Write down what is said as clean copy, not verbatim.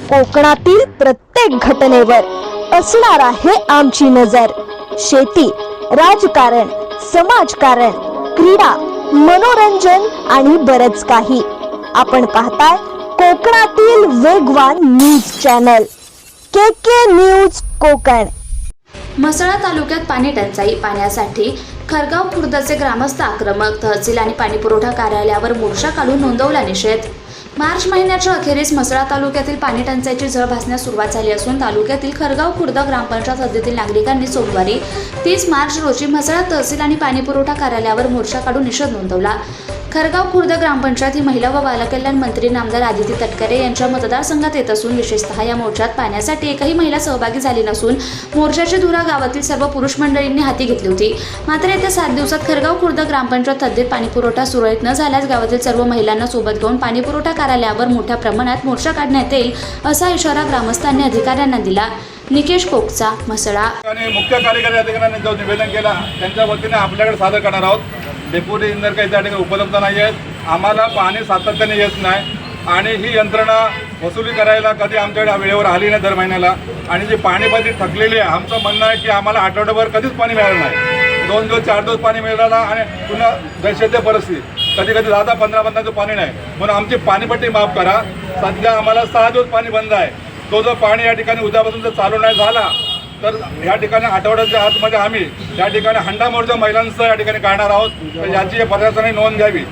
कोकणातील प्रत्येक घटनेवर असणार आहे आमची नजर। शेती, राजकारण, समाजकारण, क्रीडा, मनोरंजन आणि बरंच काही। आपण पाहताय कोकणातील वेगवान news channel KK news Konkan. Mhasla तालुक्यात पाणी टंचाई, पाण्यासाठी खरगाव खुर्दचे ग्रामस्थ आक्रमक, तहसील आणि पाणीपुरवठा कार्यालयावर मोर्चा काढून नोंदवला निषेध। मार्च महिन्याच्या अखेरीस म्हसळा तालुक्यातील पाणी टंचाईची झळ भासण्यास सुरुवात झाली असून तालुक्यातील खरगाव खुर्द ग्रामपंचायत हद्दीतील नागरिकांनी सोमवारी 30 मार्च रोजी म्हसळा तहसील आणि पाणीपुरवठा कार्यालयावर मोर्चा काढून निषेध नोंदवला। खरगाव खुर्द ग्रामपंचायत ही महिला व बालकल्याण मंत्री नामदार आदिती तटकरे यांच्या मतदारसंघात येत असून विशेषतः या मोर्चात पाण्यासाठी एकही महिला सहभागी झाली नसून मोर्चाची धुरा गावातील सर्व पुरुष मंडळींनी हाती घेतली होती। मात्र येत्या 7 दिवसात खरगाव खुर्द ग्रामपंचायत हद्दीत पाणीपुरवठा सुरळीत न झाल्यास गावातील सर्व महिलांना सोबत घेऊन पाणीपुरवठा कार्यालयावर मोठ्या प्रमाणात मोर्चा काढण्यात येईल असा इशारा ग्रामस्थांनी अधिकाऱ्यांना दिला। निकेश कोकचा, म्हसळा। मुख्य कार्यकारी अधिकाऱ्यांनी जो निवेदन केला त्यांच्या वतीने आपल्याकडे सादर करणार आहोत। डेप्युटी इंजिनियर काही त्या ठिकाणी उपलब्ध नाही आहेत, आम्हाला पाणी सातत्याने येत नाही आणि ही यंत्रणा वसुली करायला कधी आमच्याकडे वेळेवर आली नाही दर महिन्याला। आणि जी पाणीपातळी थकलेली आहे, आमचं म्हणणं आहे की आम्हाला आठवड्याभर कधीच पाणी मिळालं नाही। 2 दिवस 4 दिवस पाणी मिळालं आणि पुन्हा दैशत्य परिस्थिती, कधी कधी 10-15 दिवस पाणी नाही, म्हणून आमची पाणीपट्टी माफ करा। सध्या आम्हाला 6 दिवस पाणी बंद आहे। तो जो पाणी या ठिकाणी उद्यापासून जर चालू नाही झाला तर या ठिकाणी आठवड्याच्या आतमध्ये आम्ही या ठिकाणी हंडा मोर्चा महिलांसह या ठिकाणी काढणार आहोत। तर याची प्रशासनाने नोंद घ्यावी।